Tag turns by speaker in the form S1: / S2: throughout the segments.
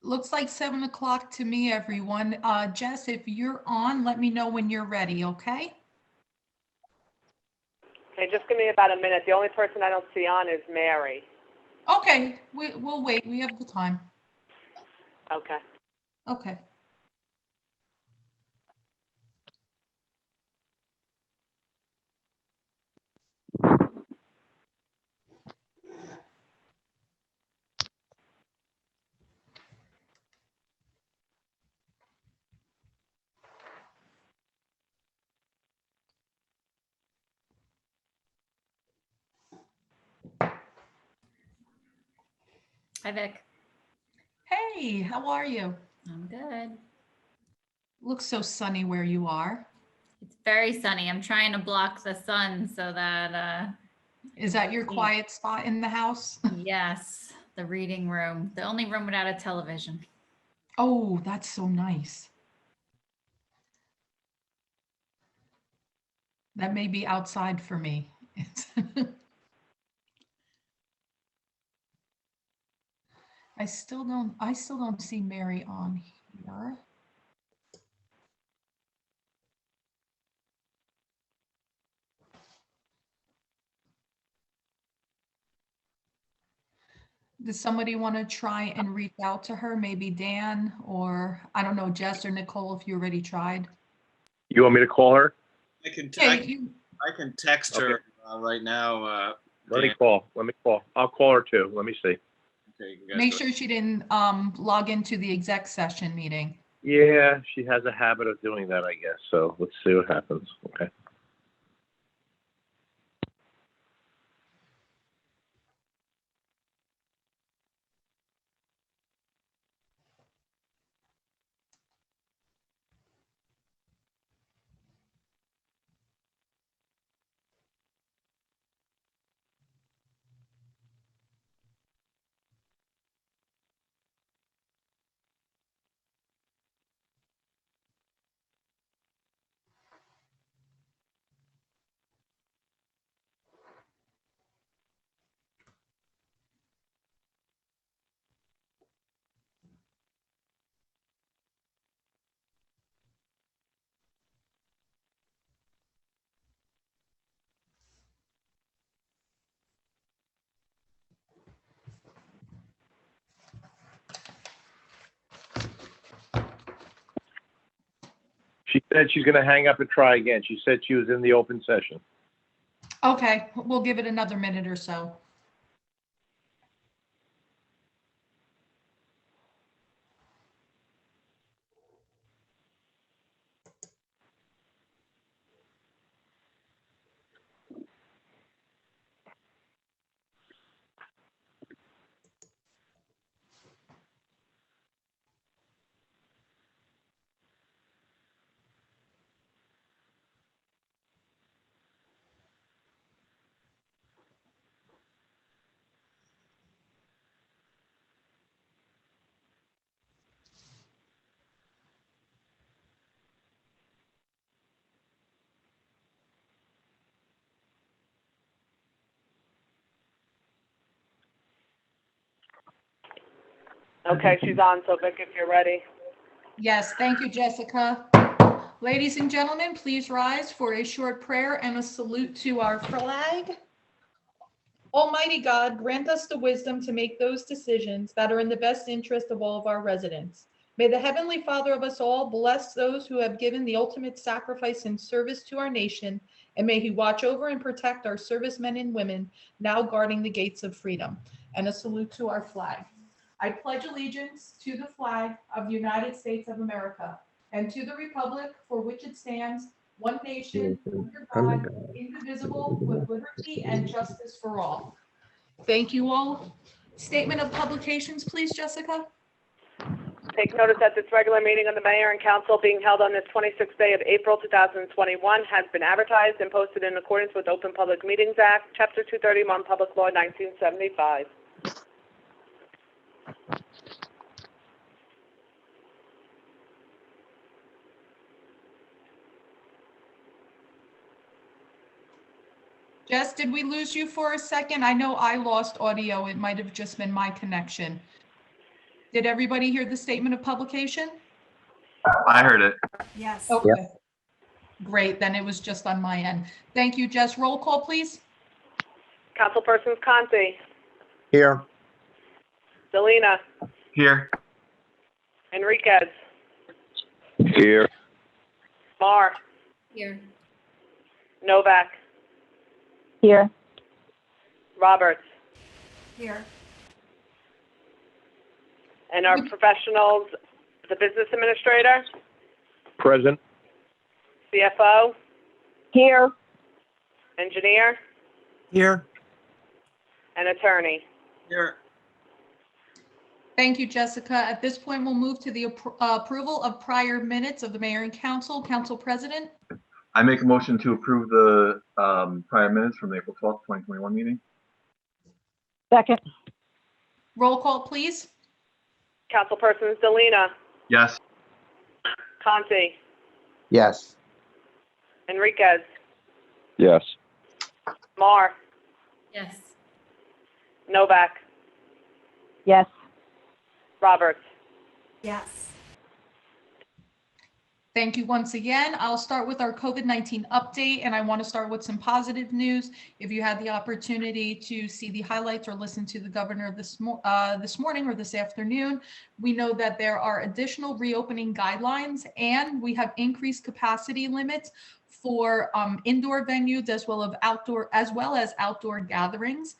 S1: Looks like 7 o'clock to me, everyone. Jess, if you're on, let me know when you're ready, okay?
S2: Okay, just give me about a minute. The only person I don't see on is Mary.
S1: Okay, we'll wait. We have the time.
S2: Okay.
S1: Okay.
S3: Hi, Vic.
S1: Hey, how are you?
S3: I'm good.
S1: Looks so sunny where you are.
S3: It's very sunny. I'm trying to block the sun so that,
S1: Is that your quiet spot in the house?
S3: yes, the reading room, the only room without a television.
S1: Oh, that's so nice. That may be outside for me. I still don't see Mary on here. Does somebody want to try and reach out to her? Maybe Dan, or I don't know, Jess or Nicole, if you already tried.
S4: You want me to call her?
S5: I can
S1: Hey,
S5: I can text her right now.
S4: Let me
S5: Dan.
S4: call. I'll call her too. Let me see.
S5: Okay, you guys
S1: make
S5: go.
S1: sure she didn't log into the exec session meeting.
S4: Yeah, she has a habit of doing that, I guess. So let's see what happens. Okay. She said she's going to hang up and try again. She said she was in the open session.
S1: Okay, we'll give it another minute or so.
S2: Okay, she's on. So Vic, if you're ready.
S1: Yes, thank you, Jessica. Ladies and gentlemen, please rise for a short prayer and a salute to our flag. Almighty God, grant us the wisdom to make those decisions that are in the best interest of all of our residents. May the Heavenly Father of us all bless those who have given the ultimate sacrifice in service to our nation, and may He watch over and protect our servicemen and women now guarding the gates of freedom. And a salute to our flag. I pledge allegiance to the flag of the United States of America and to the republic for which it stands, one nation, under God, indivisible, with liberty and justice for all. Thank you all. Statement of publications, please, Jessica.
S2: Take notice that this regular meeting of the mayor and council being held on this 26th day of April 2021 has been advertised and posted in accordance with Open Public Meetings Act, Chapter 231, Public Law 1975.
S1: Jess, did we lose you for a second? I know I lost audio. It might have just been my connection. Did everybody hear the statement of publication?
S6: I heard it.
S7: Yes.
S1: Okay. Great, then it was just on my end. Thank you, Jess. Roll call, please.
S2: Councilpersons Conti,
S4: Here.
S2: Delina,
S6: Here.
S2: Enriquez,
S4: Here.
S2: Mar,
S3: Here.
S2: Novak,
S8: Here.
S2: Roberts,
S7: Here.
S2: and our professionals, the business administrator,
S4: Present.
S2: CFO,
S8: Here.
S2: engineer,
S6: Here.
S2: and attorney.
S5: Here,
S1: Thank you, Jessica. At this point, we'll move to the approval of prior minutes of the mayor and council. Council President,
S6: I make a motion to approve the prior minutes from the April 12th, 2021 meeting.
S8: Second.
S1: roll call, please.
S2: Councilpersons Delina,
S6: Yes.
S2: Conti,
S9: Yes.
S2: Enriquez,
S4: Yes.
S2: Mar,
S3: Yes.
S2: Novak,
S8: Yes.
S2: Roberts.
S7: Yes.
S1: Thank you once again. I'll start with our COVID-19 update, and I want to start with some positive news. If you had the opportunity to see the highlights or listen to the governor this morning or this afternoon, we know that there are additional reopening guidelines, and we have increased capacity limits for indoor venues as well as outdoor gatherings.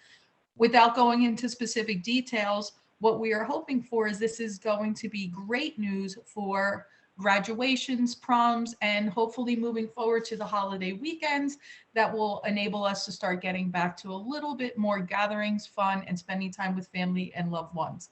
S1: Without going into specific details, what we are hoping for is this is going to be great news for graduations, proms, and hopefully moving forward to the holiday weekends that will enable us to start getting back to a little bit more gatherings, fun, and spending time with family and loved ones.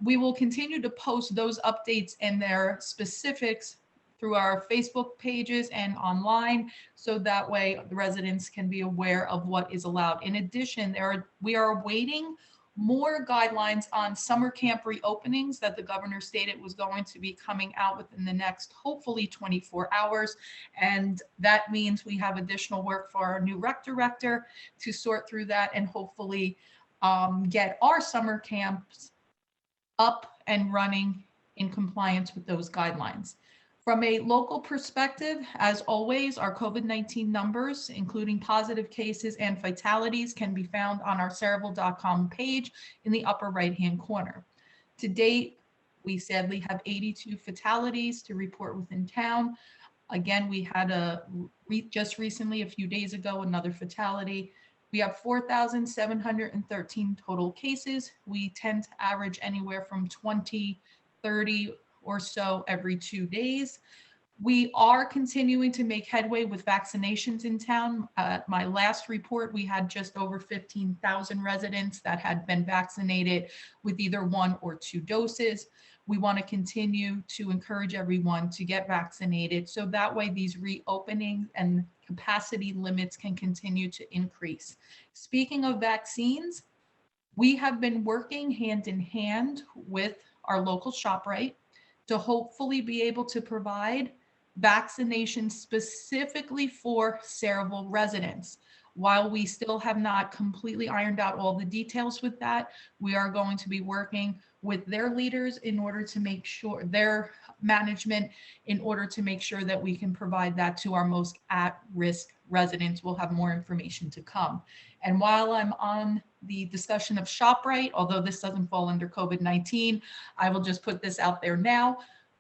S1: We will continue to post those updates and their specifics through our Facebook pages and online, so that way the residents can be aware of what is allowed. In addition, we are awaiting more guidelines on summer camp reopenings that the governor stated was going to be coming out within the next, hopefully 24 hours. And that means we have additional work for our new rec director to sort through that and hopefully get our summer camps up and running in compliance with those guidelines. From a local perspective, as always, our COVID-19 numbers, including positive cases and fatalities, can be found on our Cerevel.com page in the upper right-hand corner. To date, we sadly have 82 fatalities to report within town. Again, we had just recently, a few days ago, another fatality. We have 4,713 total cases. We tend to average anywhere from 20, 30, or so every 2 days. We are continuing to make headway with vaccinations in town. At my last report, we had just over 15,000 residents that had been vaccinated with either 1 or 2 doses. We want to continue to encourage everyone to get vaccinated so that way these reopenings and capacity limits can continue to increase. Speaking of vaccines, we have been working hand in hand with our local ShopRite to hopefully be able to provide vaccinations specifically for Cerevel residents. While we still have not completely ironed out all the details with that, we are going to be working with their leaders in order to make sure, their management, in order to make sure that we can provide that to our most at-risk residents. We'll have more information to come. And while I'm on the discussion of ShopRite, although this doesn't fall under COVID-19, I will just put this out there now.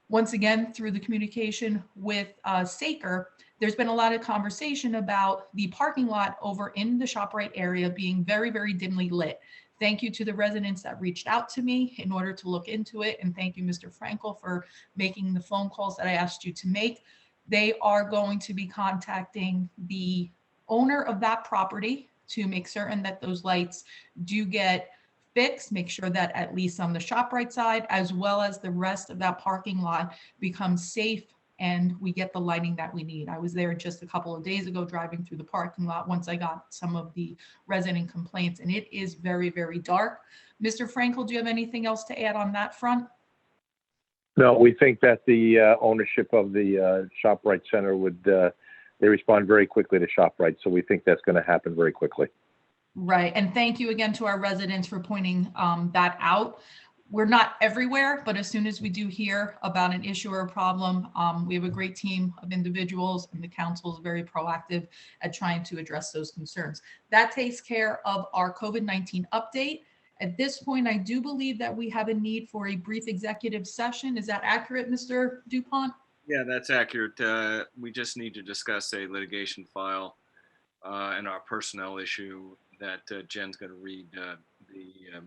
S1: Once again, through the communication with Saker, there's been a lot of conversation about the parking lot over in the ShopRite area being very, very dimly lit. Thank you to the residents that reached out to me in order to look into it. And thank you, Mr. Frankel, for making the phone calls that I asked you to make. They are going to be contacting the owner of that property to make certain that those lights do get fixed, make sure that at least on the ShopRite side, as well as the rest of that parking lot, becomes safe and we get the lighting that we need. I was there just a couple of days ago driving through the parking lot once I got some of the resident complaints, and it is very, very dark. Mr. Frankel, do you have anything else to add on that front?
S4: No, we think that the ownership of the ShopRite Center would, they respond very quickly to ShopRite. So we think that's going to happen very quickly.
S1: Right. And thank you again to our residents for pointing that out. we're not everywhere, but as soon as we do hear about an issue or a problem, we have a great team of individuals, and the council is very proactive at trying to address those concerns. That takes care of our COVID-19 update. At this point, I do believe that we have a need for a brief executive session. Is that accurate, Mr. Dupont?
S5: Yeah, that's accurate. We just need to discuss a litigation file and our personnel issue that Jen's going to read the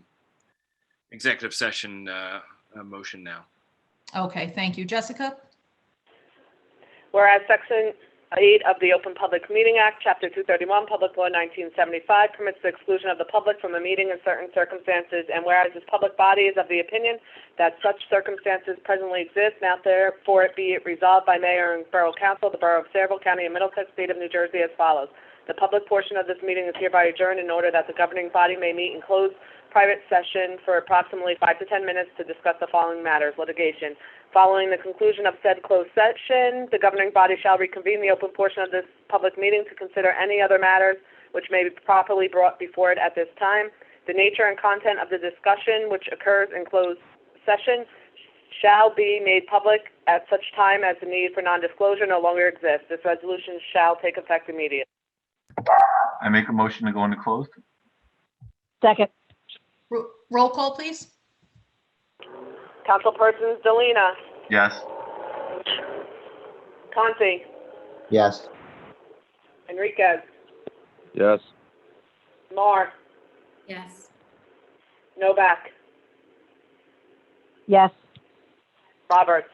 S5: executive session motion now.
S1: Okay, thank you. Jessica?
S2: Whereas Section 8 of the Open Public Meeting Act, Chapter 231, Public Law 1975, permits the exclusion of the public from a meeting in certain circumstances, and whereas this public body is of the opinion that such circumstances presently exist, now therefore it be it resolved by Mayor and Borough Council, the Borough of Saraville, County of Middlesex, State of New Jersey as follows. The public portion of this meeting is hereby adjourned in order that the governing body may meet in closed private session for approximately 5 to 10 minutes to discuss the following matters: litigation. Following the conclusion of said closed session, the governing body shall reconvene the open portion of this public meeting to consider any other matters which may be properly brought before it at this time. The nature and content of the discussion which occurs in closed session shall be made public at such time as the need for non-disclosure no longer exists. This resolution shall take effect immediately.
S6: I make a motion to go into closed.
S8: Second.
S1: Roll call, please.
S2: Councilpersons Delina,
S6: Yes.
S2: Conti,
S9: Yes.
S2: Enriquez,
S4: Yes.
S2: Marr,
S3: Yes.
S2: Novak,
S8: Yes.
S2: Roberts.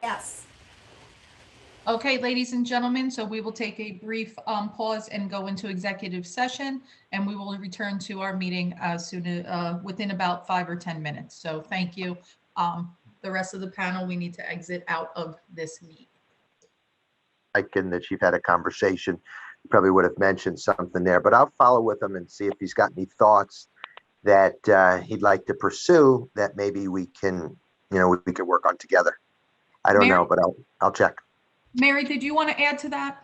S7: Yes.
S1: Okay, ladies and gentlemen, so we will take a brief pause and go into executive session, and we will return to our meeting as soon as within about 5 or 10 minutes. So thank you. The rest of the panel, we need to exit out of this meeting.
S9: Mike and the chief had a conversation. He probably would have mentioned something there, but I'll follow with him and see if he's got any thoughts that he'd like to pursue that maybe we can, we could work on together. I don't know, but I'll check.
S1: Mary, did you want to add to that?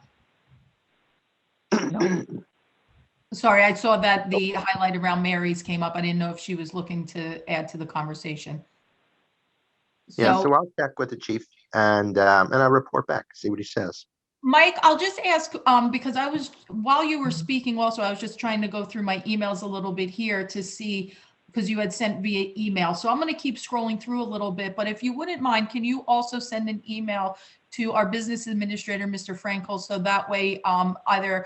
S1: Sorry, I saw that the highlight around Mary's came up. I didn't know if she was looking to add to the conversation.
S9: Yeah, so I'll check with the chief and I'll report back, see what he says.
S1: Mike, I'll just ask, because while you were speaking also, I was just trying to go through my emails a little bit here to see, because you had sent via email. So I'm going to keep scrolling through a little bit, but if you wouldn't mind, can you also send an email to our business administrator, Mr. Frankel, so that way either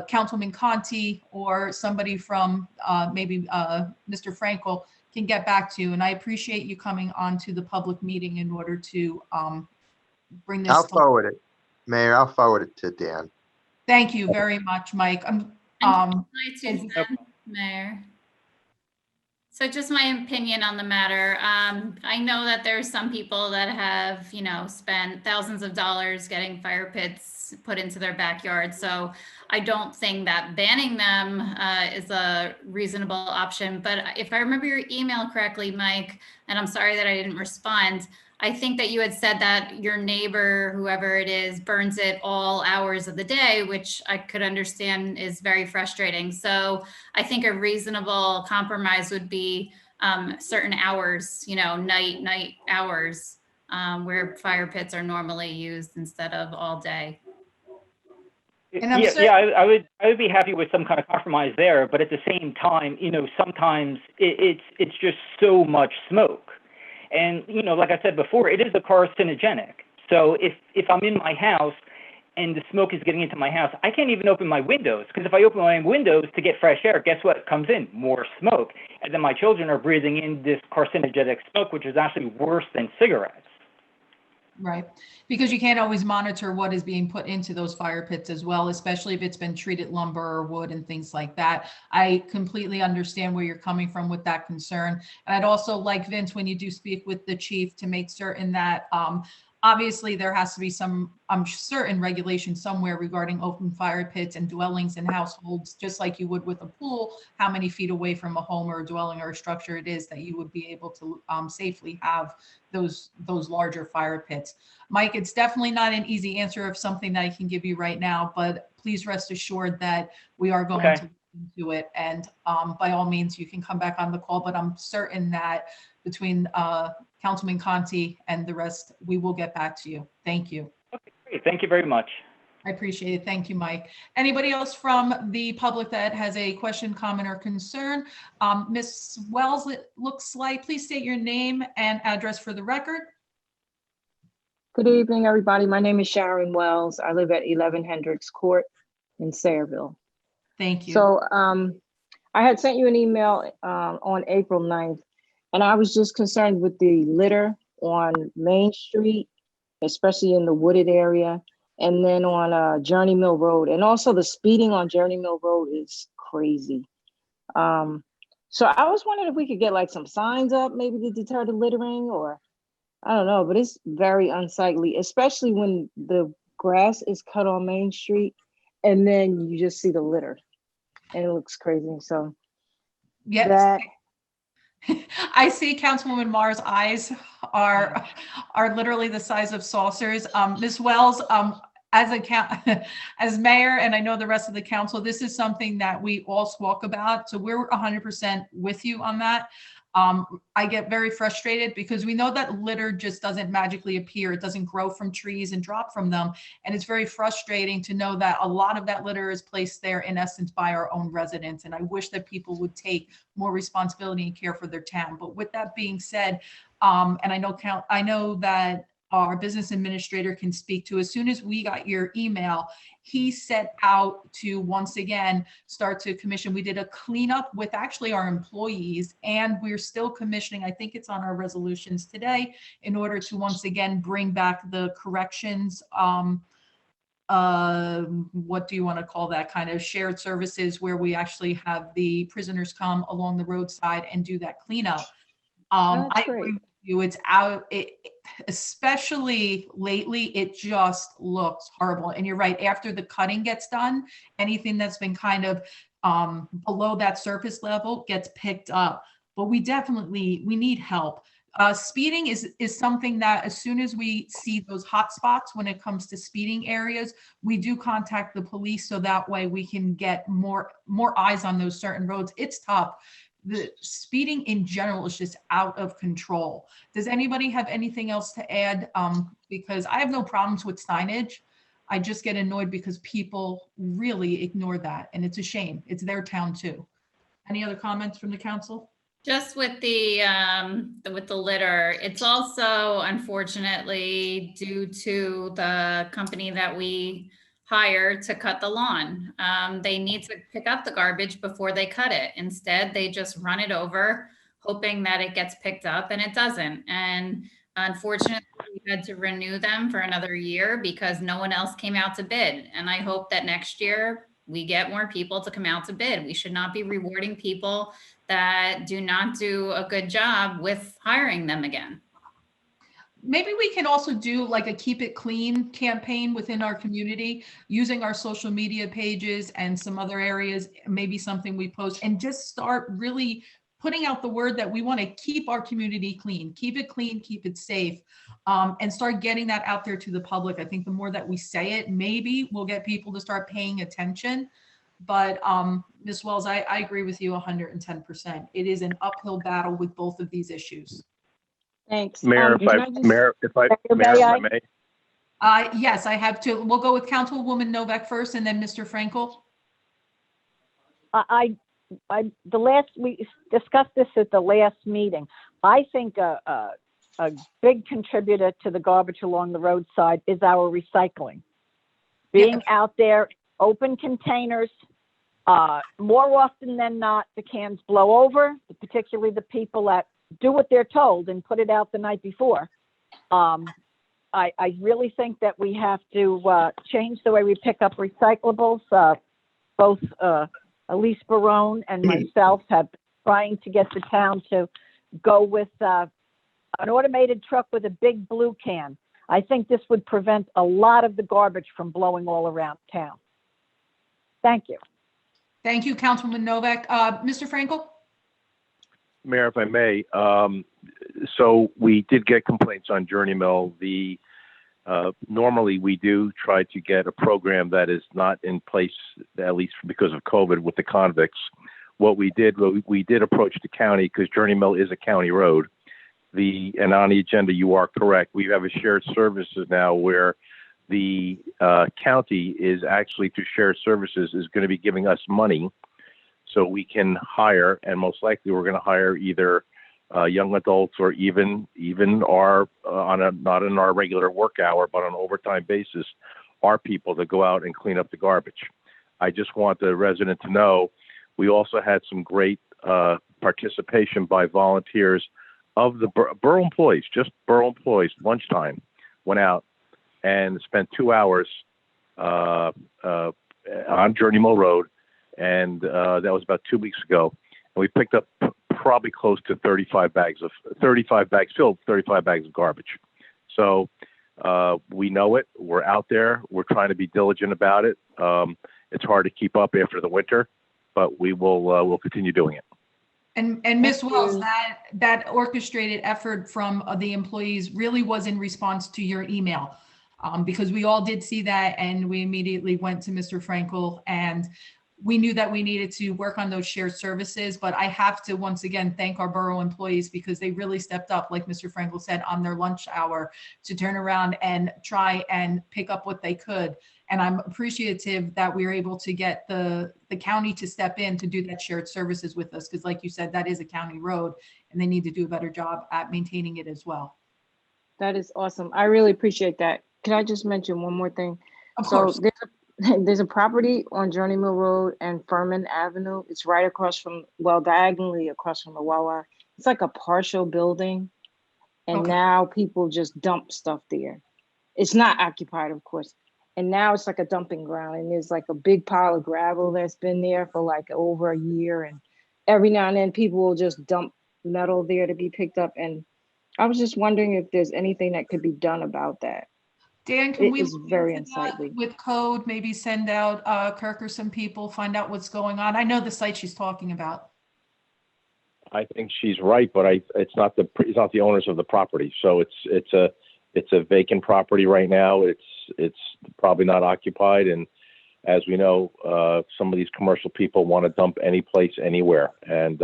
S1: Councilman Conti or somebody from maybe Mr. Frankel can get back to you. And I appreciate you coming on to the public meeting in order to bring this.
S9: I'll forward it, Mayor. I'll forward it to Dan.
S1: Thank you very much, Mike.
S3: Mayor. So just my opinion on the matter. I know that there's some people that have, spent thousands of dollars getting fire pits put into their backyard. So I don't think that banning them is a reasonable option. But if I remember your email correctly, Mike, and I'm sorry that I didn't respond, I think that you had said that your neighbor, whoever it is, burns it all hours of the day, which I could understand is very frustrating. So I think a reasonable compromise would be certain hours, night hours where fire pits are normally used instead of all day.
S10: I would be happy with some kind of compromise there, but at the same time, sometimes it's just so much smoke. And, like I said before, it is a carcinogenic. So if I'm in my house and the smoke is getting into my house, I can't even open my windows, because if I open my windows to get fresh air, guess what comes in? More smoke. And then my children are breathing in this carcinogenic smoke, which is actually worse than cigarettes.
S1: Right, because you can't always monitor what is being put into those fire pits as well, especially if it's been treated lumber or wood and things like that. I completely understand where you're coming from with that concern. And I'd also like, Vince, when you do speak with the chief, to make certain that obviously there has to be some, I'm certain, regulation somewhere regarding open fire pits and dwellings and households, just like you would with a pool, how many feet away from a home or a dwelling or a structure it is that you would be able to safely have those larger fire pits. Mike, it's definitely not an easy answer of something that I can give you right now, but please rest assured that we are going to into it. And by all means, you can come back on the call, but I'm certain that between Councilman Conti and the rest, we will get back to you. Thank you.
S10: Okay, great. Thank you very much.
S1: I appreciate it. Thank you, Mike. Anybody else from the public that has a question, comment, or concern? Ms. Wells, it looks like, please state your name and address for the record.
S11: Good evening, everybody. My name is Sharon Wells. I live at 11 Hendricks Court in Sayreville.
S1: Thank you.
S11: So I had sent you an email on April 9th, and I was just concerned with the litter on Main Street, especially in the wooded area, and then on Journey Mill Road. And also the speeding on Journey Mill Road is crazy. So I was wondering if we could get like some signs up, maybe to deter the littering, or I don't know, but it's very unsightly, especially when the grass is cut on Main Street and then you just see the litter and it looks crazy. So
S1: yes,
S11: that,
S1: I see Councilwoman Marr's eyes are literally the size of saucers. Ms. Wells, as mayor, and I know the rest of the council, this is something that we all spoke about. So we're 100% with you on that. I get very frustrated because we know that litter just doesn't magically appear. It doesn't grow from trees and drop from them. And it's very frustrating to know that a lot of that litter is placed there in essence by our own residents. And I wish that people would take more responsibility and care for their town. But with that being said, and I know that our business administrator can speak to, as soon as we got your email, he set out to once again start to commission. We did a cleanup with actually our employees, and we're still commissioning, I think it's on our resolutions today, in order to once again bring back the corrections. What do you want to call that, kind of shared services where we actually have the prisoners come along the roadside and do that cleanup. I agree with you. It's out, especially lately, it just looks horrible. And you're right, after the cutting gets done, anything that's been kind of below that surface level gets picked up. But we need help. Speeding is something that as soon as we see those hot spots when it comes to speeding areas, we do contact the police so that way we can get more eyes on those certain roads. It's tough. The speeding in general is just out of control. Does anybody have anything else to add? Because I have no problems with signage. I just get annoyed because people really ignore that, and it's a shame. It's their town too. Any other comments from the council?
S3: Just with the litter, it's also unfortunately due to the company that we hire to cut the lawn. They need to pick up the garbage before they cut it. Instead, they just run it over, hoping that it gets picked up, and it doesn't. And unfortunately, we had to renew them for another year because no one else came out to bid. And I hope that next year we get more people to come out to bid. We should not be rewarding people that do not do a good job with hiring them again.
S1: Maybe we can also do like a keep it clean campaign within our community using our social media pages and some other areas, maybe something we post, and just start really putting out the word that we want to keep our community clean, keep it safe, and start getting that out there to the public. I think the more that we say it, maybe we'll get people to start paying attention. But Ms. Wells, I agree with you 110%. It is an uphill battle with both of these issues.
S11: thanks.
S4: Mayor, if I may.
S1: Yes, I have to. We'll go with Councilwoman Novak first, and then Mr. Frankel.
S8: We discussed this at the last meeting. I think a big contributor to the garbage along the roadside is our recycling. Being out there, open containers, more often than not, the cans blow over, particularly the people that do what they're told and put it out the night before. I really think that we have to change the way we pick up recyclables. Both Elise Barone and myself have been trying to get the town to go with an automated truck with a big blue can. I think this would prevent a lot of the garbage from blowing all around town. Thank you.
S1: Thank you, Councilwoman Novak. Mr. Frankel?
S4: Mayor, if I may, so we did get complaints on Journey Mill. The Normally, we do try to get a program that is not in place, at least because of COVID, with the convicts. What we did approach the county because Journey Mill is a county road. And on the agenda, you are correct. We have a shared services now where the county is actually, through shared services, is going to be giving us money so we can hire, and most likely we're going to hire either young adults or even our not in our regular work hour, but on an overtime basis, our people to go out and clean up the garbage. I just want the resident to know we also had some great participation by volunteers of the borough employees, just borough employees. Lunchtime went out and spent 2 hours on Journey Mill Road, and that was about 2 weeks ago. And we picked up probably close to 35 bags filled 35 bags of garbage. So we know it. We're out there. We're trying to be diligent about it. It's hard to keep up after the winter, but we'll continue doing it.
S1: And Ms. Wells, that orchestrated effort from the employees really was in response to your email, because we all did see that, and we immediately went to Mr. Frankel, and we knew that we needed to work on those shared services. But I have to once again thank our borough employees because they really stepped up, like Mr. Frankel said, on their lunch hour to turn around and try and pick up what they could. And I'm appreciative that we were able to get the county to step in to do that shared services with us. Because like you said, that is a county road and they need to do a better job at maintaining it as well.
S11: That is awesome. I really appreciate that. Can I just mention one more thing?
S1: Of course.
S11: There's a property on Journey Mill Road and Furman Avenue. It's right across from, diagonally across from the Wawa. It's like a partial building. And now people just dump stuff there. It's not occupied, of course. And now it's like a dumping ground, and there's like a big pile of gravel that's been there for like over a year. And every now and then people will just dump metal there to be picked up. And I was just wondering if there's anything that could be done about that.
S1: Dan, can we
S11: look very unsightly
S1: with code, maybe send out Kirk or some people, find out what's going on? I know the site she's talking about.
S4: I think she's right, but it's not the owners of the property. So it's a vacant property right now. It's probably not occupied, and as we know, some of these commercial people want to dump any place, anywhere. And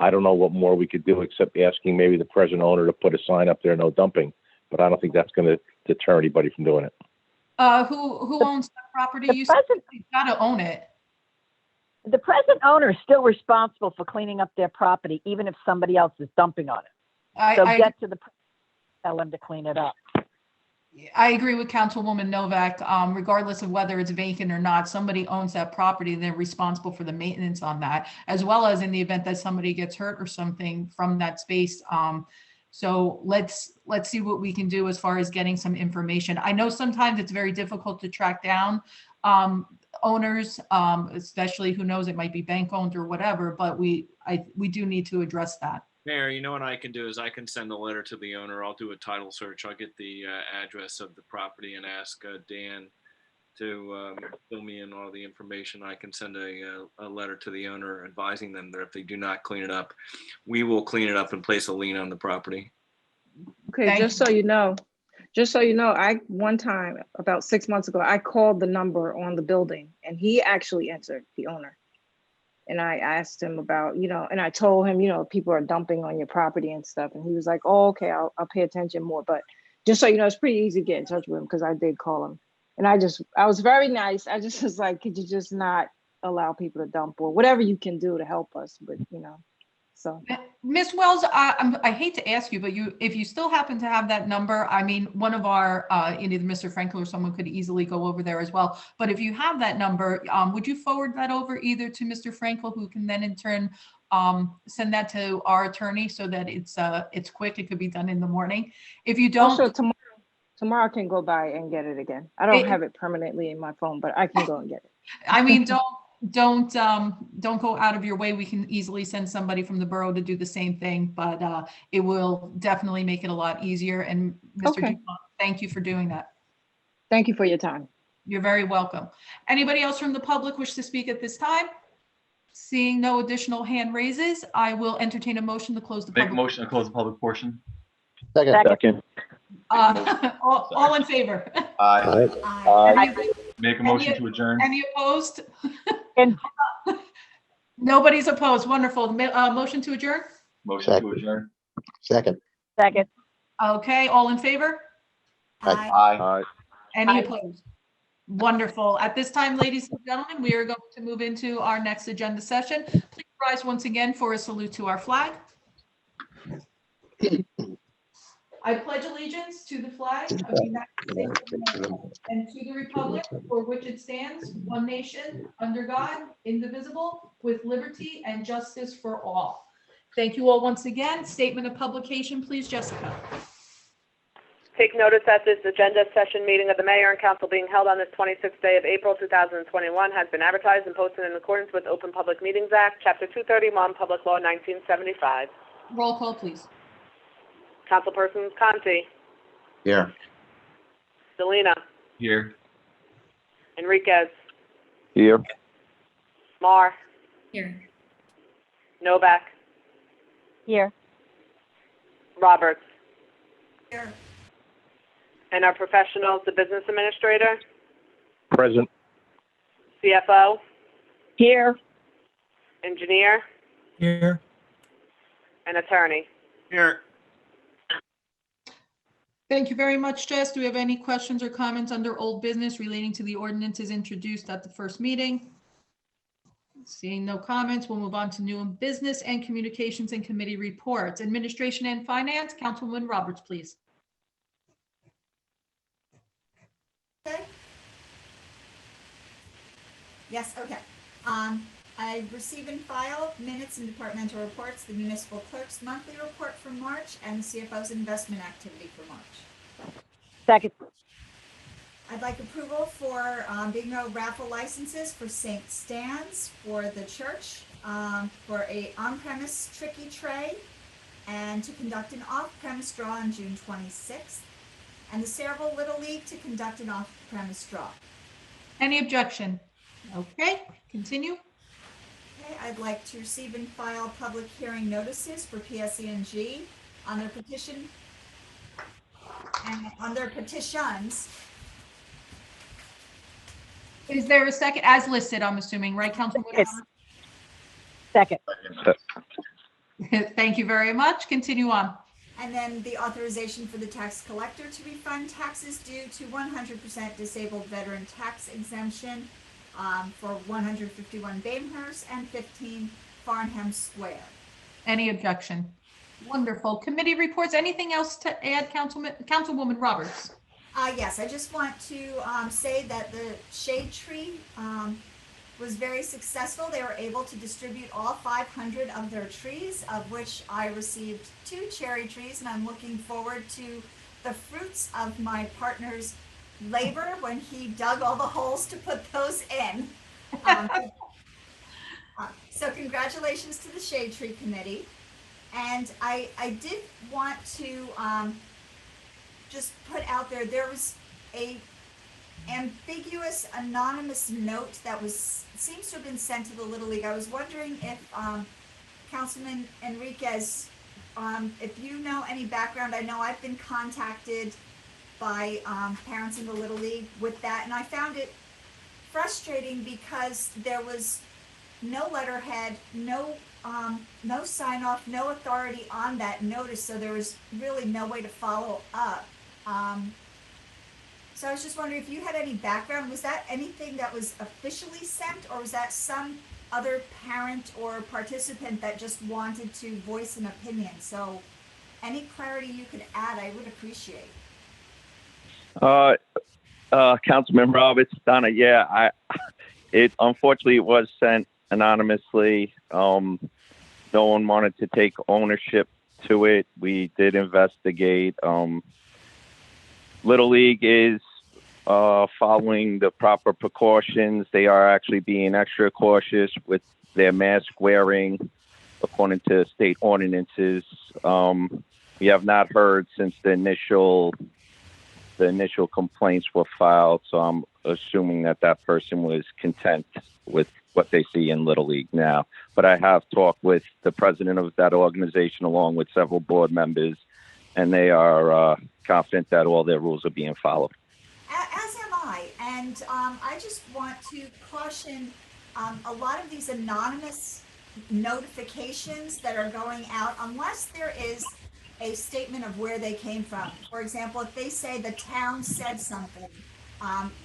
S4: I don't know what more we could do except asking maybe the present owner to put a sign up there, no dumping. But I don't think that's going to deter anybody from doing it.
S1: Who owns the property? You said you've got to own it.
S8: The present owner is still responsible for cleaning up their property, even if somebody else is dumping on it. Get to the, tell them to clean it up.
S1: I agree with Councilwoman Novak. Regardless of whether it's vacant or not, somebody owns that property and they're responsible for the maintenance on that, as well as in the event that somebody gets hurt or something from that space. So let's see what we can do as far as getting some information. I know sometimes it's very difficult to track down owners, especially who knows, it might be bank owned or whatever, but we do need to address that.
S5: Mayor, you know what I can do is I can send a letter to the owner. I'll do a title search. I'll get the address of the property and ask Dan to fill me in all the information. I can send a letter to the owner advising them that if they do not clean it up, we will clean it up and place a lien on the property.
S11: Okay, just so you know, I one time about 6 months ago, I called the number on the building and he actually answered, the owner. And I asked him about, and I told him, people are dumping on your property and stuff. And he was like, oh, okay, I'll pay attention more. But just so you know, it's pretty easy to get in touch with him because I did call him. And I was very nice. I just was like, could you just not allow people to dump or whatever you can do to help us? But, so.
S1: Ms. Wells, I hate to ask you, but if you still happen to have that number, I mean, one of our, either Mr. Frankel or someone could easily go over there as well. But if you have that number, would you forward that over either to Mr. Frankel, who can then in turn send that to our attorney so that it's quick, it could be done in the morning. If you don't.
S11: Also, tomorrow I can go by and get it again. I don't have it permanently in my phone, but I can go and get it.
S1: I mean, don't go out of your way. We can easily send somebody from the borough to do the same thing, but it will definitely make it a lot easier. And Mr. DuPont, thank you for doing that.
S11: Thank you for your time.
S1: You're very welcome. Anybody else from the public wish to speak at this time? Seeing no additional hand raises, I will entertain a motion to close the
S6: Make a
S1: public.
S6: motion to close the public portion.
S4: Second.
S1: All in favor?
S6: Aye.
S7: Aye.
S6: Make a motion to adjourn.
S1: Any opposed?
S8: And
S1: Nobody's opposed. Wonderful. Motion to adjourn?
S6: Motion to adjourn.
S9: Second.
S8: second,
S1: Okay, all in favor?
S7: Aye.
S6: Aye.
S1: Any
S8: Aye.
S1: opposed? Wonderful. At this time, ladies and gentlemen, we are going to move into our next agenda session. Please rise once again for a salute to our flag. I pledge allegiance to the flag of the United States of America and to the republic for which it stands, one nation, under God, indivisible, with liberty and justice for all. Thank you all once again. Statement of publication, please, Jessica.
S2: Take notice that this agenda session meeting of the mayor and council being held on this 26th day of April 2021 has been advertised and posted in accordance with Open Public Meetings Act, Chapter 231, Public Law 1975.
S1: Roll call, please.
S2: Councilpersons Conti,
S9: Here.
S2: Selena,
S6: Here.
S2: Enriquez,
S4: Here.
S2: Mar,
S3: Here.
S2: Novak,
S8: here,
S2: Roberts,
S7: Here.
S2: and our professionals, the business administrator,
S4: Present.
S2: CFO,
S8: here,
S2: engineer,
S12: Here.
S2: and attorney.
S5: Here.
S1: Thank you very much, Jess. Do we have any questions or comments under old business relating to the ordinances introduced at the first meeting? Seeing no comments, we'll move on to new business and communications and committee reports. Administration and Finance, Councilwoman Roberts, please.
S7: Okay. Yes, okay. I receive and file minutes and departmental reports, the municipal clerk's monthly report for March, and the CFO's investment activity for March.
S8: second,
S7: I'd like approval for bingo raffle licenses for St. Stan's for the church, for a on-premise tricky tray, and to conduct an off-premise draw on June 26th, and the Sayreville Little League to conduct an off-premise draw.
S1: Any objection? Okay, continue.
S7: Okay, I'd like to receive and file public hearing notices for PSE&G on their petition and on their petitions.
S1: Is there a second, as listed, I'm assuming, right, Councilwoman?
S8: Yes. second,
S1: Thank you very much. Continue on.
S7: And then the authorization for the tax collector to refund taxes due to 100% disabled veteran tax exemption for 151 Bamehurst and 15 Farnham Square.
S1: Any objection? Wonderful. Committee reports. Anything else to add, Councilwoman Roberts?
S7: Yes, I just want to say that the shade tree was very successful. They were able to distribute all 500 of their trees, of which I received 2 cherry trees, and I'm looking forward to the fruits of my partner's labor when he dug all the holes to put those in. So congratulations to the Shade Tree Committee. And I did want to just put out there was a ambiguous anonymous note that seems to have been sent to the Little League. I was wondering if Councilman Enriquez, if you know any background. I know I've been contacted by parents in the Little League with that, and I found it frustrating because there was no letterhead, no sign off, no authority on that notice, so there was really no way to follow up. So I was just wondering if you had any background. Was that anything that was officially sent, or was that some other parent or participant that just wanted to voice an opinion? So any clarity you could add, I would appreciate.
S13: Councilman Roberts, Donna, yeah, it unfortunately was sent anonymously. No one wanted to take ownership to it. We did investigate. Little League is following the proper precautions. They are actually being extra cautious with their mask wearing, according to state ordinances. We have not heard since the initial complaints were filed, so I'm assuming that person was content with what they see in Little League now. But I have talked with the president of that organization along with several board members, and they are confident that all their rules are being followed.
S7: As am I. And I just want to caution a lot of these anonymous notifications that are going out, unless there is a statement of where they came from. For example, if they say the town said something,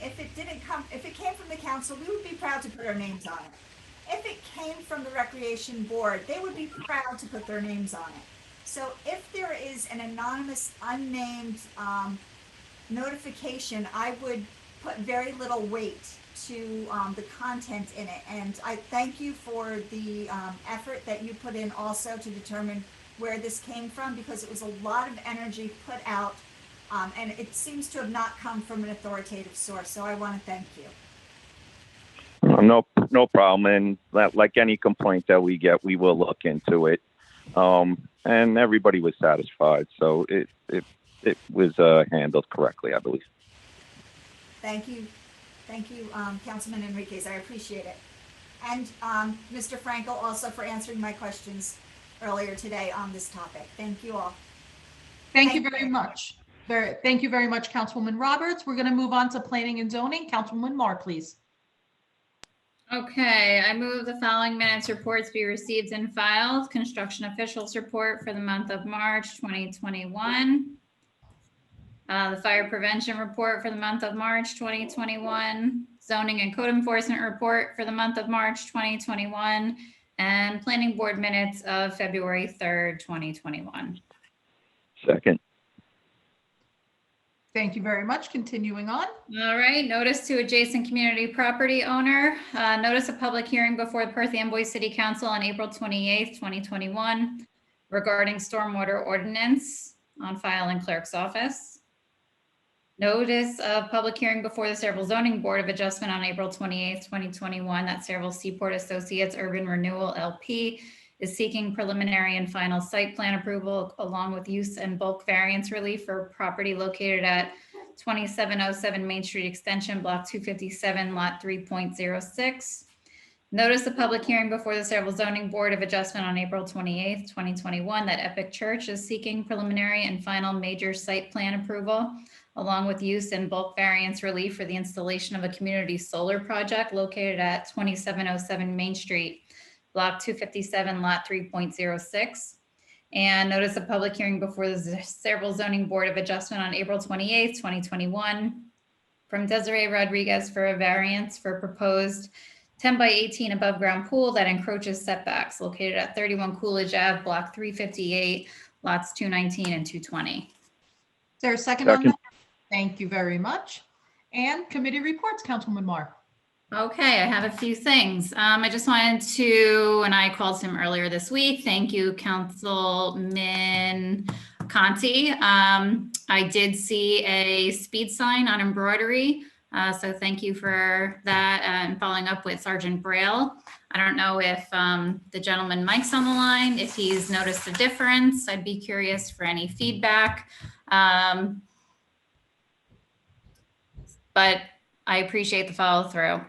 S7: if it came from the council, we would be proud to put our names on it. If it came from the recreation board, they would be proud to put their names on it. So if there is an anonymous, unnamed notification, I would put very little weight to the content in it. And I thank you for the effort that you put in also to determine where this came from, because it was a lot of energy put out, and it seems to have not come from an authoritative source. So I want to thank you.
S13: No problem. And like any complaint that we get, we will look into it. And everybody was satisfied, so it was handled correctly, I believe.
S7: Thank you, Councilman Enriquez. I appreciate it. And Mr. Frankel also for answering my questions earlier today on this topic. Thank you all.
S1: Thank you very much. Thank you very much, Councilwoman Roberts. We're going to move on to planning and zoning. Councilwoman Marr, please.
S3: Okay, I move the following minutes reports be received and filed. Construction officials report for the month of March 2021. The fire prevention report for the month of March 2021. Zoning and code enforcement report for the month of March 2021. And planning board minutes of February 3rd, 2021.
S13: Second.
S1: Thank you very much. Continuing on.
S3: All right, notice to adjacent community property owner. Notice of public hearing before the Perth Amboy City Council on April 28th, 2021 regarding stormwater ordinance on file in clerk's office. Notice of public hearing before the Sayreville Zoning Board of Adjustment on April 28th, 2021 that Sayreville Seaport Associates Urban Renewal LP is seeking preliminary and final site plan approval along with use and bulk variance relief for property located at 2707 Main Street Extension, Block 257, Lot 3.06. Notice the public hearing before the Sayreville Zoning Board of Adjustment on April 28th, 2021 that Epic Church is seeking preliminary and final major site plan approval along with use and bulk variance relief for the installation of a community solar project located at 2707 Main Street, Block 257, Lot 3.06. And notice a public hearing before the Sayreville Zoning Board of Adjustment on April 28th, 2021 from Desiree Rodriguez for a variance for proposed 10 by 18 above ground pool that encroaches setbacks located at 31 Coolidge Ave, Block 358, lots 219 and 220.
S1: Is there a second on that? Thank you very much. And committee reports, Councilwoman Marr.
S3: Okay, I have a few things. I just wanted to, and I called him earlier this week. Thank you, Councilman Conti. I did see a speed sign on embroidery. So thank you for that and following up with Sergeant Braille. I don't know if the gentleman Mike's on the line, if he's noticed a difference. I'd be curious for any feedback. But I appreciate the follow through.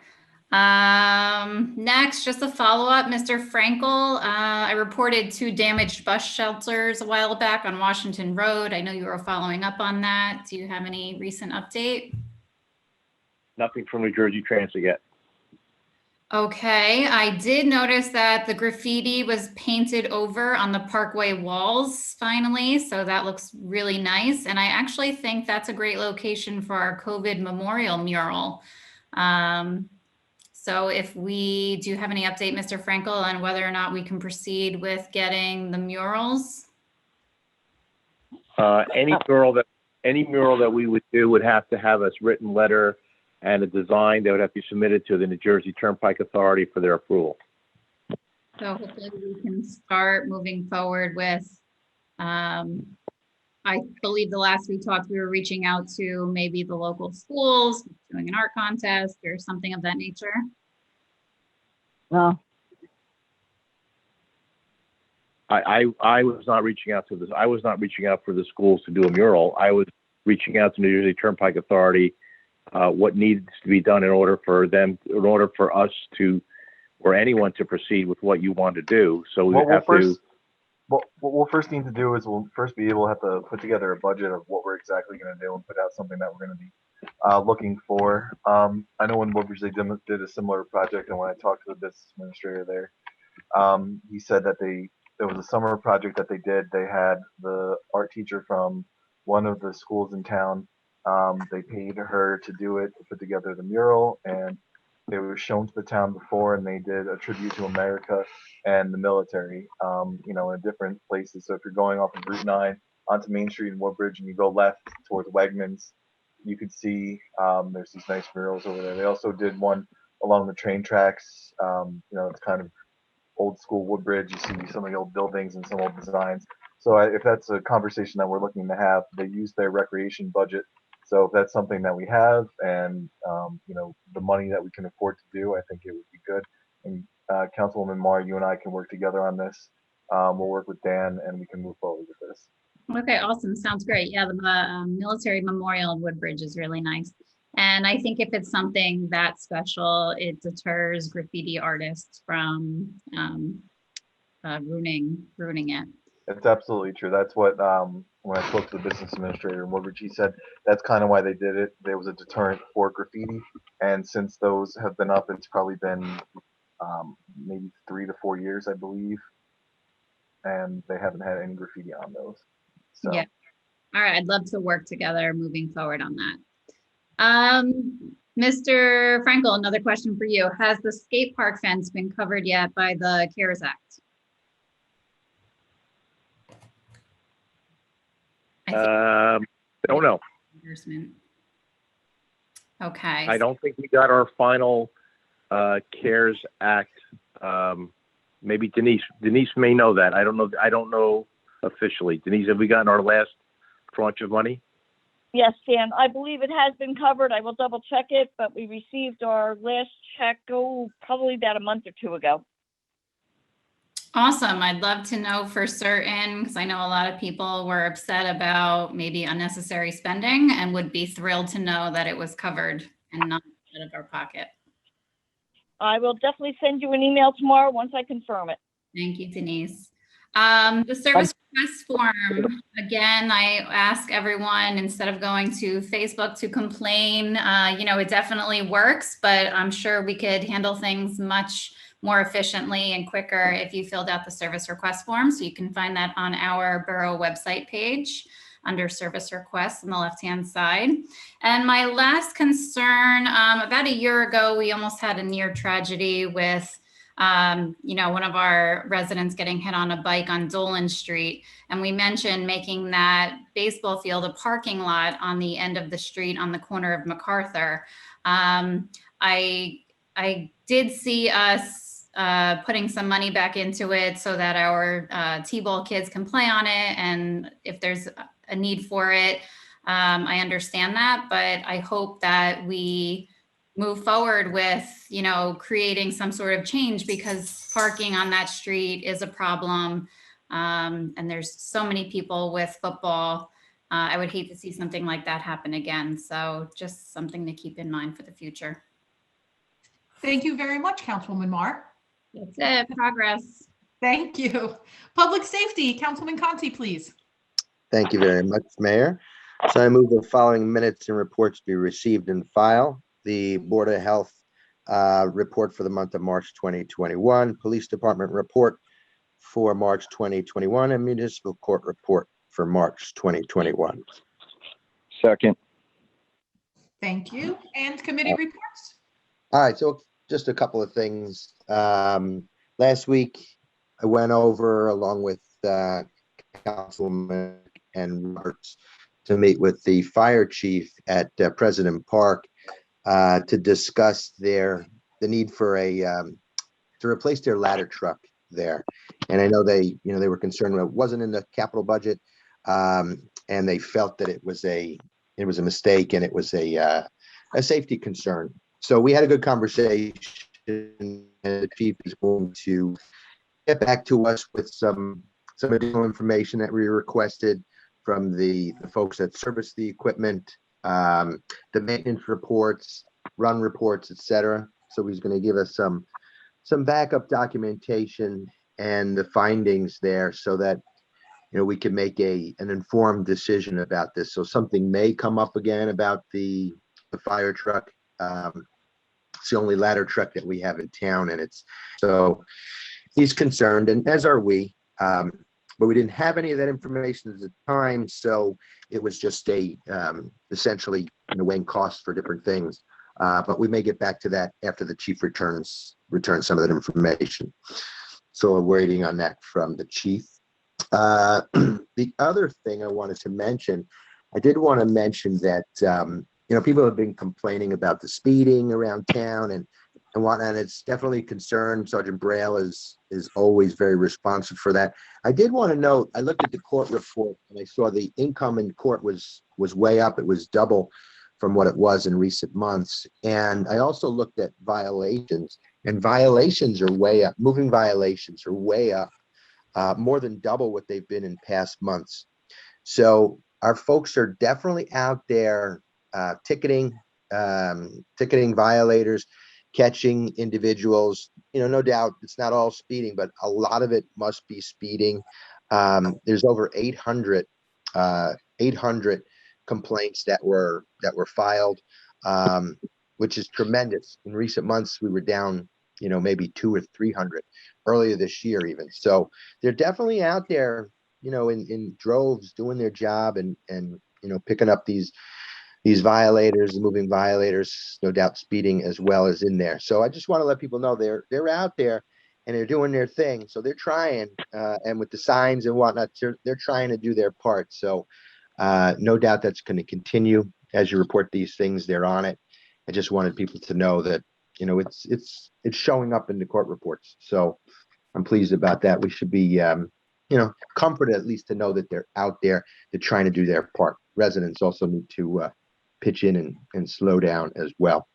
S3: Next, just a follow-up, Mr. Frankel. I reported 2 damaged bus shelters a while back on Washington Road. I know you were following up on that. Do you have any recent update?
S4: Nothing from New Jersey Transit yet.
S3: Okay, I did notice that the graffiti was painted over on the Parkway walls finally, so that looks really nice. And I actually think that's a great location for our COVID memorial mural. So if we do have any update, Mr. Frankel, on whether or not we can proceed with getting the murals?
S4: Any mural that we would do would have to have a written letter and a design that would have to be submitted to the New Jersey Turnpike Authority for their approval.
S3: So hopefully we can start moving forward with, I believe the last we talked, we were reaching out to maybe the local schools, doing an art contest or something of that nature.
S8: No.
S4: I was not reaching out to this. I was not reaching out for the schools to do a mural. I was reaching out to New Jersey Turnpike Authority, what needs to be done in order for us to, or anyone to proceed with what you want to do. So we have to.
S6: what we'll first need to do is we'll first be able to have to put together a budget of what we're exactly going to do and put out something that we're going to be looking for. I know when Woodbridge they did a similar project, and when I talked to the business administrator there, he said that there was a summer project that they did. They had the art teacher from one of the schools in town. They paid her to do it, to put together the mural, and it was shown to the town before, and they did a tribute to America and the military, in different places. So if you're going off of Route 9 onto Main Street in Woodbridge and you go left towards Wegmans, you could see there's these nice murals over there. They also did one along the train tracks. It's kind of old school Woodbridge. You see some of the old buildings and some old designs. So if that's a conversation that we're looking to have, they use their recreation budget. So if that's something that we have and, the money that we can afford to do, I think it would be good. And Councilwoman Marr, you and I can work together on this. We'll work with Dan and we can move forward with this.
S3: Okay, awesome. Sounds great. Yeah, the military memorial in Woodbridge is really nice. And I think if it's something that special, it deters graffiti artists from ruining it.
S6: It's absolutely true. That's what, when I spoke to the business administrator in Woodbridge, he said that's kind of why they did it. There was a deterrent for graffiti. And since those have been up, it's probably been maybe 3 to 4 years, I believe. And they haven't had any graffiti on those. So.
S3: Yeah. All right. I'd love to work together moving forward on that. Mr. Frankel, another question for you. Has the skate park fence been covered yet by the CARES Act?
S4: Don't know.
S3: Okay.
S4: I don't think we got our final CARES Act. Maybe Denise may know that. I don't know officially. Denise, have we gotten our last tranche of money?
S12: Yes, Dan, I believe it has been covered. I will double check it, but we received our last check, probably about a month or two ago.
S3: Awesome. I'd love to know for certain, because I know a lot of people were upset about maybe unnecessary spending and would be thrilled to know that it was covered and not out of our pocket.
S12: I will definitely send you an email tomorrow once I confirm it.
S3: Thank you, Denise. The service request form, again, I ask everyone, instead of going to Facebook to complain, it definitely works, but I'm sure we could handle things much more efficiently and quicker if you filled out the service request form. So you can find that on our borough website page under service requests on the left-hand side. And my last concern, about a year ago, we almost had a near tragedy with one of our residents getting hit on a bike on Dolan Street. And we mentioned making that baseball field a parking lot on the end of the street on the corner of MacArthur. I did see us putting some money back into it so that our T-ball kids can play on it. And if there's a need for it, I understand that, but I hope that we move forward with, creating some sort of change, because parking on that street is a problem. And there's so many people with football. I would hate to see something like that happen again. So just something to keep in mind for the future.
S1: Thank you very much, Councilwoman Marr.
S3: That's it. Progress.
S1: Thank you. Public Safety, Councilman Conti, please.
S9: Thank you very much, Mayor. So I move the following minutes and reports be received and filed. The Board of Health report for the month of March 2021, Police Department report for March 2021, and Municipal Court report for March 2021.
S13: Second.
S1: Thank you. And committee reports?
S9: All right, so just a couple of things. Last week, I went over along with Councilman and Roberts to meet with the fire chief at President Park to discuss the need for to replace their ladder truck there. And I know they were concerned that it wasn't in the capital budget, and they felt that it was a mistake and it was a safety concern. So we had a good conversation, and the chief is going to get back to us with some additional information that we requested from the folks that service the equipment, the maintenance reports, run reports, etc. So he's going to give us some backup documentation and the findings there so that, we can make an informed decision about this. So something may come up again about the fire truck. It's the only ladder truck that we have in town, and so he's concerned, and as are we. But we didn't have any of that information at the time, so it was just essentially weighing costs for different things. But we may get back to that after the chief returns some of that information. So we're waiting on that from the chief. The other thing I wanted to mention, I did want to mention that people have been complaining about the speeding around town and whatnot. And it's definitely a concern. Sergeant Braille is always very responsive for that. I did want to note, I looked at the court report and I saw the income in court was way up. It was double from what it was in recent months. And I also looked at violations, and violations are way up. Moving violations are way up, more than double what they've been in past months. So our folks are definitely out there ticketing violators, catching individuals. No doubt it's not all speeding, but a lot of it must be speeding. There's over 800 complaints that were filed, which is tremendous. In recent months, we were down, maybe 200 or 300 earlier this year even. So they're definitely out there, in droves doing their job and picking up these violators, moving violators, no doubt speeding as well as in there. So I just want to let people know they're out there and they're doing their thing. So they're trying, and with the signs and whatnot, they're trying to do their part. So no doubt that's going to continue. As you report these things, they're on it. I just wanted people to know that, it's showing up in the court reports. So I'm pleased about that. We should be, comforted at least to know that they're out there. They're trying to do their part. Residents also need to pitch in and slow down as well.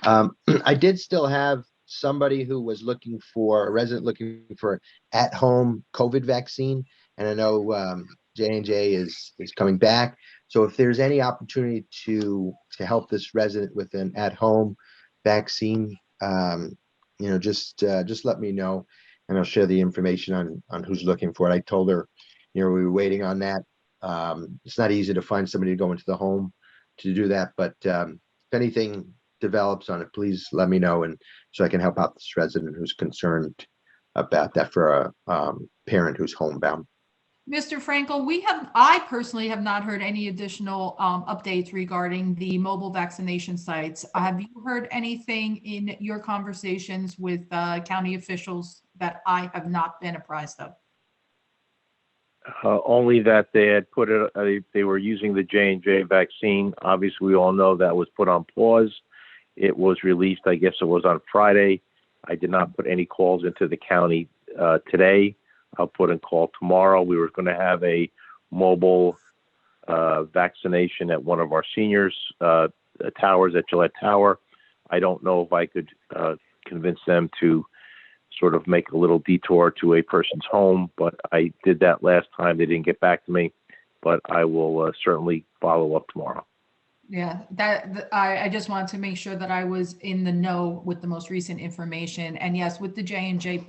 S9: I did still have somebody who was a resident looking for at-home COVID vaccine. And I know J&J is coming back. So if there's any opportunity to help this resident with an at-home vaccine, just let me know and I'll share the information on who's looking for it. I told her, we were waiting on that. It's not easy to find somebody to go into the home to do that, but if anything develops on it, please let me know, and so I can help out this resident who's concerned about that for a parent who's homebound.
S1: Mr. Frankel, I personally have not heard any additional updates regarding the mobile vaccination sites. Have you heard anything in your conversations with county officials that I have not been apprised of?
S4: Only that they had put it, they were using the J&J vaccine. Obviously, we all know that was put on pause. It was released, I guess it was on Friday. I did not put any calls into the county today. I'll put in call tomorrow. We were going to have a mobile vaccination at one of our seniors towers at Gillette Tower. I don't know if I could convince them to sort of make a little detour to a person's home, but I did that last time. They didn't get back to me, but I will certainly follow up tomorrow.
S1: Yeah, I just wanted to make sure that I was in the know with the most recent information. And yes, with the J&J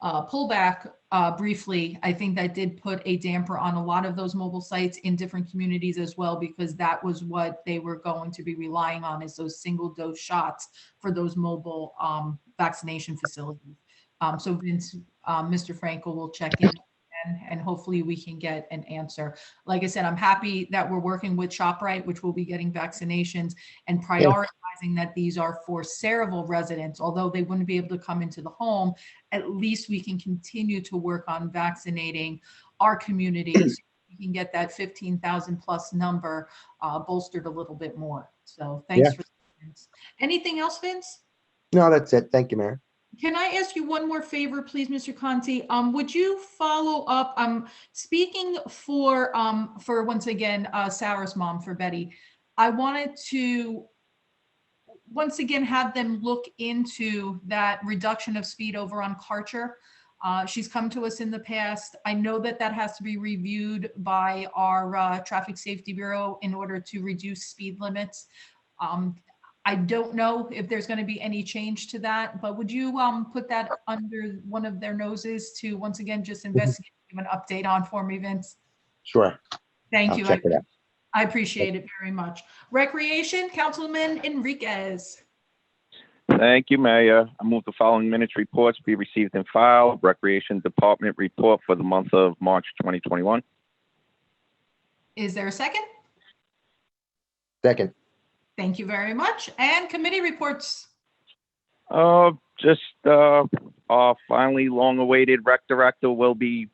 S1: pullback briefly, I think that did put a damper on a lot of those mobile sites in different communities as well, because that was what they were going to be relying on, is those single dose shots for those mobile vaccination facilities. So Vince, Mr. Frankel will check in and hopefully we can get an answer. Like I said, I'm happy that we're working with ShopRite, which will be getting vaccinations, and prioritizing that these are for Saraville residents. Although they wouldn't be able to come into the home, at least we can continue to work on vaccinating our communities. We can get that 15,000 plus number bolstered a little bit more. So thanks for Vince. Anything else, Vince?
S9: No, that's it. Thank you, Mayor.
S1: Can I ask you one more favor, please, Mr. Conti? Would you follow up? Speaking for once again, Sarah's mom, for Betty. I wanted to once again have them look into that reduction of speed over on Karcher. She's come to us in the past. I know that has to be reviewed by our Traffic Safety Bureau in order to reduce speed limits. I don't know if there's going to be any change to that, but would you put that under one of their noses to once again just investigate, give an update on for me, Vince?
S9: Sure.
S1: Thank
S9: I'll
S1: you.
S9: check it out.
S1: I appreciate it very much. Recreation, Councilman Enriquez.
S13: Thank you, Mayor. I move the following minutes reports be received and filed. Recreation Department report for the month of March 2021.
S1: Is there a second?
S9: Second.
S1: Thank you very much. And committee reports.
S13: Just our finally long-awaited rec director will be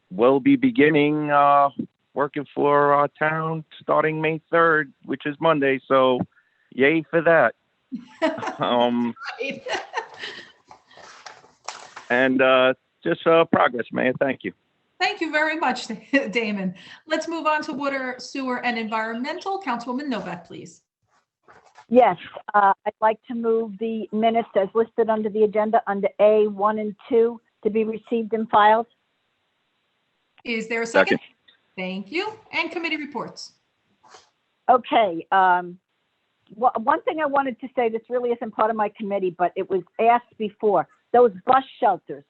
S13: beginning working for our town starting May 3rd, which is Monday. So, yay for that. And just progress, Mayor. Thank you.
S1: Thank you very much, Damon. Let's move on to water, sewer, and environmental. Councilwoman Novak, please.
S8: Yes, I'd like to move the minutes as listed under the agenda under A 1 and 2 to be received and filed.
S1: Is there a second? Thank you. And committee reports.
S8: Okay. Well, one thing I wanted to say, this really isn't part of my committee, but it was asked before, those bus shelters.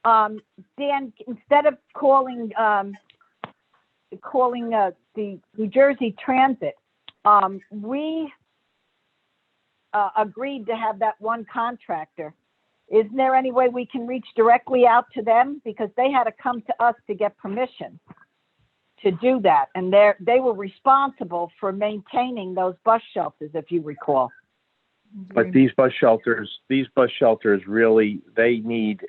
S8: Dan, instead of calling the New Jersey Transit, we agreed to have that one contractor. Isn't there any way we can reach directly out to them? Because they had to come to us to get permission to do that. And they were responsible for maintaining those bus shelters, if you recall.
S4: But these bus shelters really, they need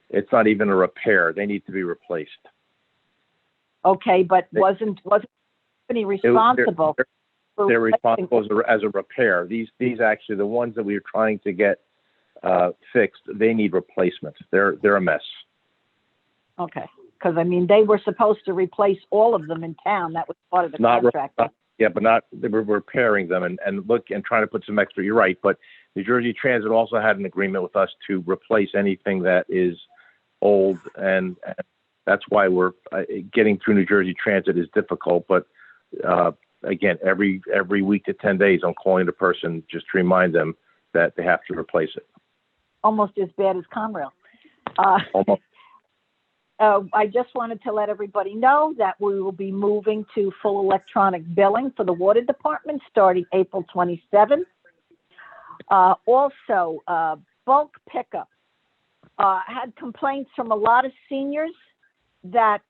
S4: it's not even a repair. They need to be replaced.
S8: Okay, but wasn't any responsible?
S4: They're responsible as a repair. These actually, the ones that we are trying to get fixed, they need replacement. They're a mess.
S8: Okay, because I mean, they were supposed to replace all of them in town. That was part of the contract.
S4: They were repairing them and trying to put some extra. You're right, but New Jersey Transit also had an agreement with us to replace anything that is old, and that's why we're getting through New Jersey Transit is difficult. But again, every week to 10 days, I'm calling the person just to remind them that they have to replace it.
S8: Almost as bad as Conrail.
S4: Almost.
S8: I just wanted to let everybody know that we will be moving to full electronic billing for the water department starting April 27th. Also, bulk pickup. Had complaints from a lot of seniors that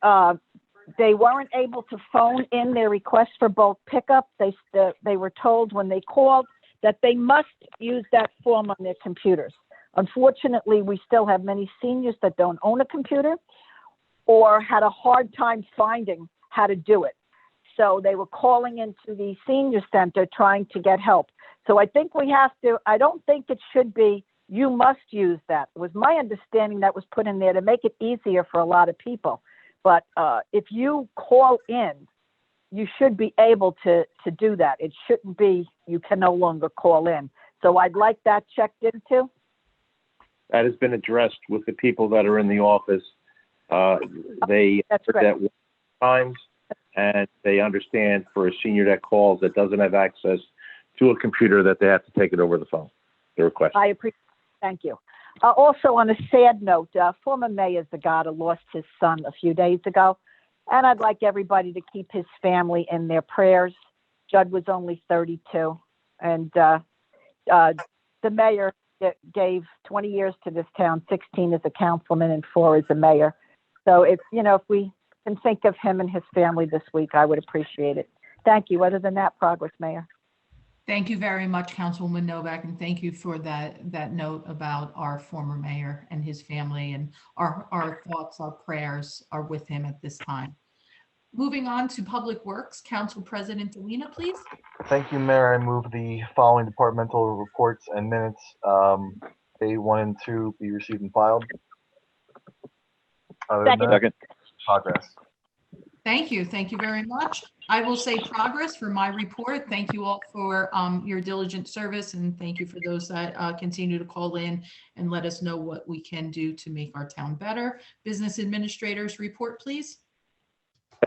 S8: they weren't able to phone in their request for bulk pickup. They were told when they called that they must use that form on their computers. Unfortunately, we still have many seniors that don't own a computer or had a hard time finding how to do it. So they were calling into the senior center trying to get help. So I think we have to, I don't think it should be, you must use that. It was my understanding that was put in there to make it easier for a lot of people. But if you call in, you should be able to do that. It shouldn't be, you can no longer call in. So I'd like that checked into.
S4: That has been addressed with the people that are in the office. They
S8: That's
S4: heard that times, and they understand for a senior that calls that doesn't have access to a computer that they have to take it over the phone. The request.
S8: I appreciate it. Thank you. Also, on a sad note, former Mayor Zagata lost his son a few days ago, and I'd like everybody to keep his family in their prayers. Judd was only 32, and the mayor gave 20 years to this town, 16 as a councilman and 4 as a mayor. So if we can think of him and his family this week, I would appreciate it. Thank you. Other than that, progress, Mayor.
S1: Thank you very much, Councilwoman Novak, and thank you for that note about our former mayor and his family, and our thoughts, our prayers are with him at this time. Moving on to Public Works, Council President Delina, please.
S6: Thank you, Mayor. I move the following departmental reports and minutes, A1 and 2, be received and filed.
S13: Second.
S6: Progress.
S1: Thank you. Thank you very much. I will say progress for my report. Thank you all for your diligent service, and thank you for those that continue to call in and let us know what we can do to make our town better. Business administrators report, please.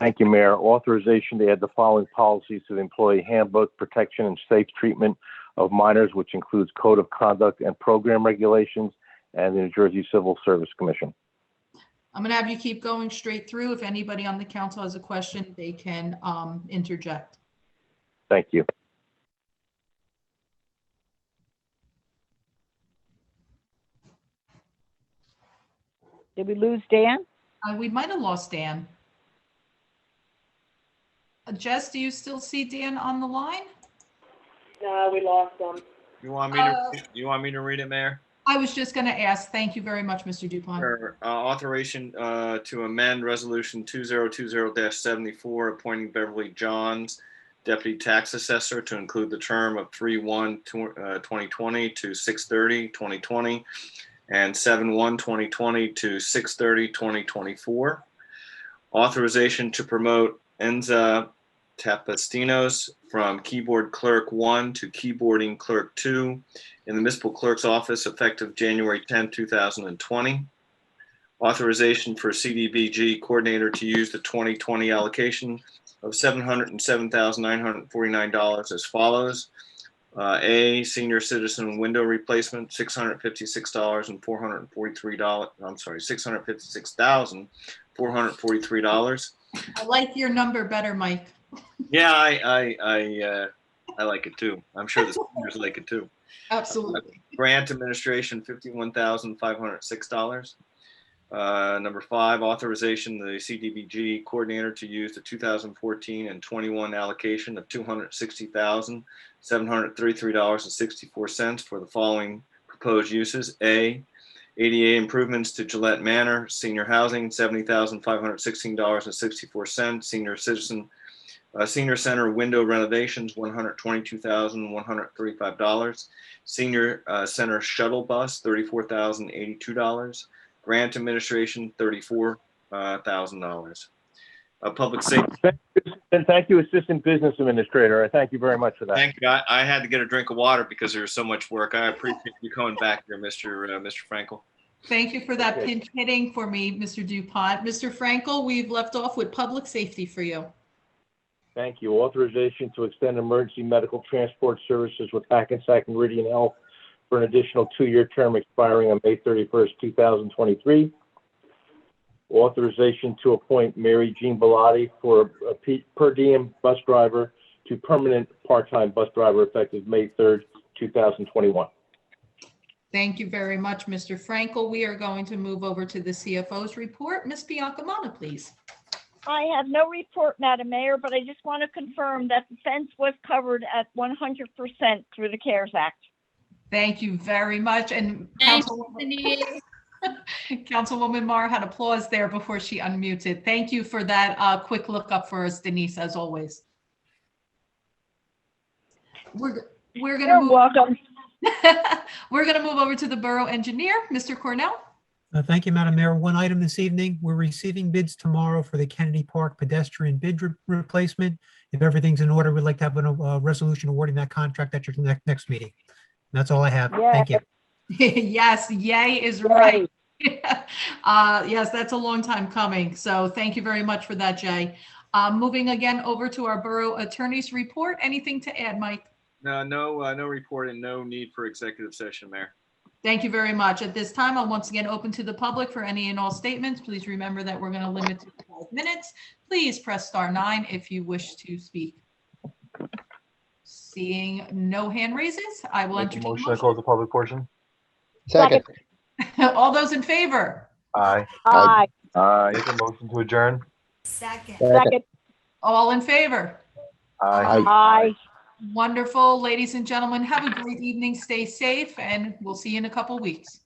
S4: Thank you, Mayor. Authorization to add the following policies to the employee handbook: protection and safe treatment of minors, which includes code of conduct and program regulations, and the New Jersey Civil Service Commission.
S1: I'm going to have you keep going straight through. If anybody on the council has a question, they can interject.
S4: Thank you.
S8: Did we lose Dan?
S1: We might have lost Dan. Jess, do you still see Dan on the line?
S2: No, we lost them.
S5: You want me to read it, Mayor?
S1: I was just going to ask. Thank you very much, Mr. Dupont.
S5: Sure. Authorization to amend Resolution 2020-74, appointing Beverly Johns, Deputy Tax Assessor, to include the term of 3/1/2020 to 6/30/2020 and 7/1/2020 to 6/30/2024. Authorization to promote Enza Tapastinos from Keyboard Clerk 1 to Keyboarding Clerk 2 in the Municipal Clerk's Office effective January 10, 2020. Authorization for CDBG Coordinator to use the 2020 allocation of $707,949 as follows. A, senior citizen window replacement, $656,443. I'm sorry, $656,443.
S1: I like your number better, Mike.
S5: Yeah, I like it too. I'm sure the seniors like it too.
S1: Absolutely.
S5: Grant administration, $51,506. Number 5, authorization the CDBG coordinator to use the 2014 and 21 allocation of $260,733.64 for the following proposed uses. A, ADA improvements to Gillette Manor, senior housing, $70,516.64. Senior center window renovations, $122,135. Senior center shuttle bus, $34,082. Grant administration, $34,000. Public safety.
S4: And thank you, Assistant Business Administrator. I thank you very much for that.
S5: Thank you. I had to get a drink of water because there was so much work. I appreciate you coming back here, Mr. Frankel.
S1: Thank you for that pinch hitting for me, Mr. Dupont. Mr. Frankel, we've left off with public safety for you.
S4: Thank you. Authorization to extend emergency medical transport services with Hackensack Meridian Health for an additional 2-year term expiring on May 31st, 2023. Authorization to appoint Mary Jean Bellotti for a per diem bus driver to permanent part-time bus driver effective May 3rd, 2021.
S1: Thank you very much, Mr. Frankel. We are going to move over to the CFO's report. Ms. Biancamana, please.
S12: I have no report, Madam Mayor, but I just want to confirm that the fence was covered at 100% through the CARES Act.
S1: Thank you very much. And Councilwoman Marr had applause there before she unmuted. Thank you for that quick lookup for us, Denise, as always. We're going to move.
S12: Welcome.
S1: We're going to move over to the Borough Engineer, Mr. Cornell.
S14: Thank you, Madam Mayor. One item this evening, we're receiving bids tomorrow for the Kennedy Park pedestrian bid replacement. If everything's in order, we'd like to have a resolution awarding that contract at your next meeting. That's all I have.
S12: Yeah.
S14: Thank you.
S1: Yes, yay is right. Yes, that's a long time coming. So thank you very much for that, Jay. Moving again over to our Borough Attorney's report. Anything to add, Mike?
S5: No report and no need for executive session, Mayor.
S1: Thank you very much. At this time, I'm once again open to the public for any and all statements. Please remember that we're going to limit to 5 minutes. Please press *9 if you wish to speak. Seeing no hand raises, I will entertain a
S6: motion to close the public portion.
S9: Second.
S1: All those in favor?
S6: Aye.
S8: Aye.
S6: Make a motion to adjourn.
S7: Second.
S8: Second.
S1: All in favor?
S6: Aye.
S8: Aye.
S1: Wonderful. Ladies and gentlemen, have a great evening. Stay safe, and we'll see you in a couple weeks.